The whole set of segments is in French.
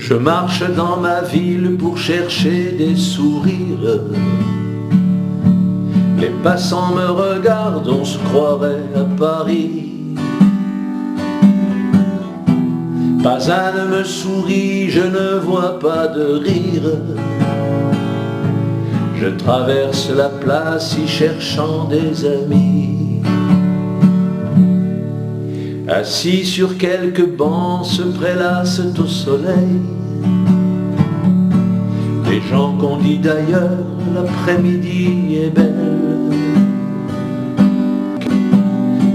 Je marche dans ma ville pour chercher des sourires. Les passants me regardent, on se croirait à Paris. Pas un ne me sourit, je ne vois pas de rire. Je traverse la place y cherchant des amis. Assis sur quelques bancs se prélassent au soleil. Les gens qu'on dit d'ailleurs, l'après-midi est belle.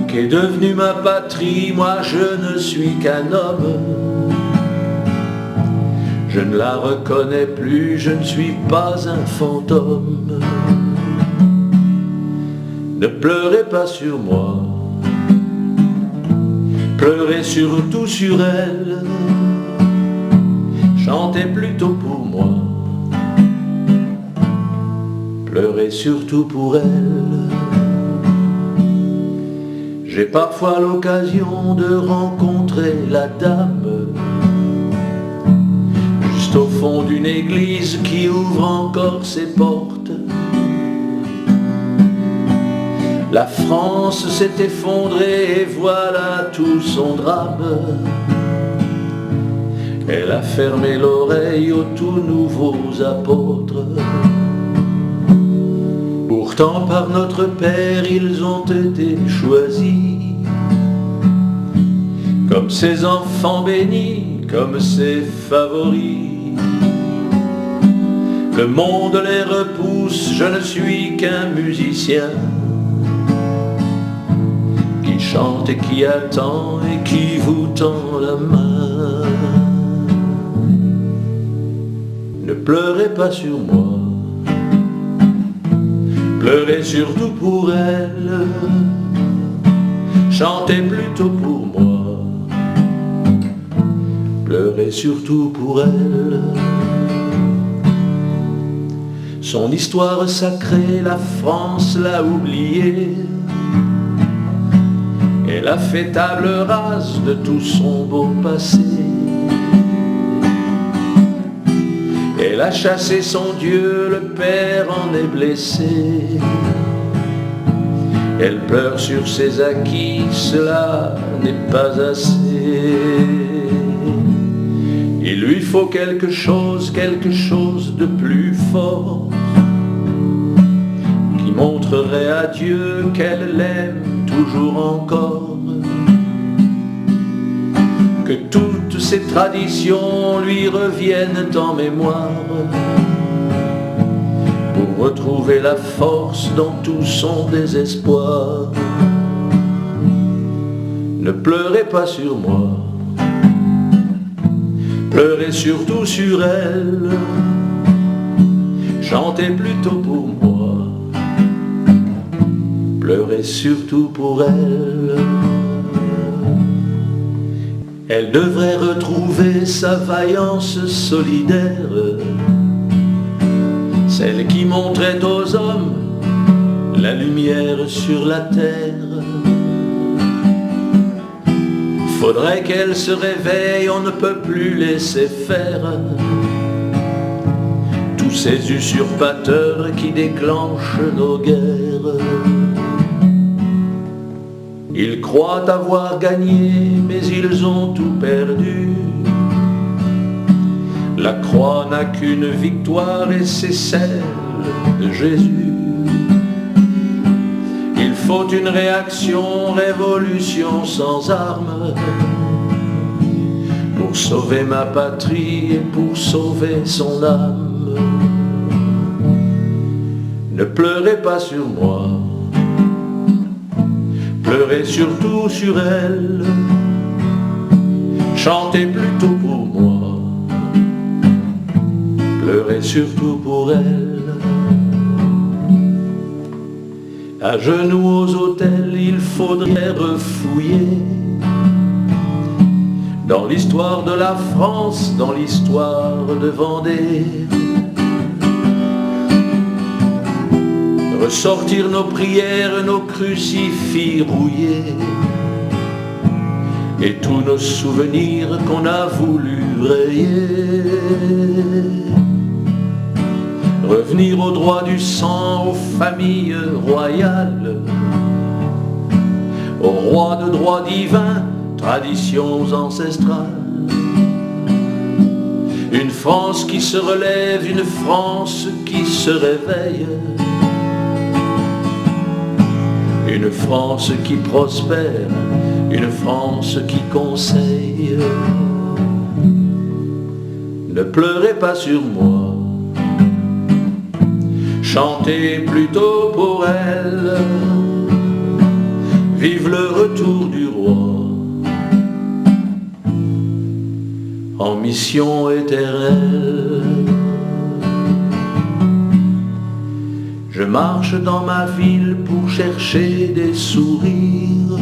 Qu'est devenue ma patrie, moi je ne suis qu'un homme. Je ne la reconnais plus, je ne suis pas un fantôme. Ne pleurez pas sur moi, pleurez surtout sur elle. Chantez plutôt pour moi, pleurez surtout pour elle. J'ai parfois l'occasion de rencontrer la dame juste au fond d'une église qui ouvre encore ses portes. La France s'est effondrée et voilà tout son drame. Elle a fermé l'oreille aux tout nouveaux apôtres. Pourtant par notre Père ils ont été choisis comme ses enfants bénis, comme ses favoris. Le monde les repousse, je ne suis qu'un musicien qui chante et qui attend et qui vous tend la main. Ne pleurez pas sur moi, pleurez surtout pour elle. Chantez plutôt pour moi, pleurez surtout pour elle. Son histoire sacrée, la France l'a oubliée. Elle a fait table rase de tout son beau passé. Elle a chassé son Dieu, le Père en est blessé. Elle pleure sur ses acquis, cela n'est pas assez. Il lui faut quelque chose de plus fort, qui montrerait à Dieu qu'elle l'aime toujours encore. Que toutes ces traditions lui reviennent en mémoire, pour retrouver la force dans tout son désespoir. Ne pleurez pas sur moi, pleurez surtout sur elle. Chantez plutôt pour moi, pleurez surtout pour elle. Elle devrait retrouver sa vaillance solidaire, celle qui montrait aux hommes la lumière sur la terre. Faudrait qu'elle se réveille, on ne peut plus laisser faire tous ces usurpateurs qui déclenchent nos guerres. Ils croient avoir gagné, mais ils ont tout perdu. La croix n'a qu'une victoire et c'est celle de Jésus. Il faut une réaction, révolution sans armes, pour sauver ma patrie et pour sauver son âme. Ne pleurez pas sur moi, pleurez surtout sur elle. Chantez plutôt pour moi, pleurez surtout pour elle. À genoux aux autels, il faudrait refouiller dans l'histoire de la France, dans l'histoire de Vendée. Ressortir nos prières, nos crucifix rouillés, et tous nos souvenirs qu'on a voulu rayer. Revenir au droit du sang, aux familles royales, aux rois de droit divin, traditions ancestrales. Une France qui se relève, une France qui se réveille, une France qui prospère, une France qui conseille. Ne pleurez pas sur moi, chantez plutôt pour elle. Vive le retour du roi en mission éternelle. Je marche dans ma ville pour chercher des sourires,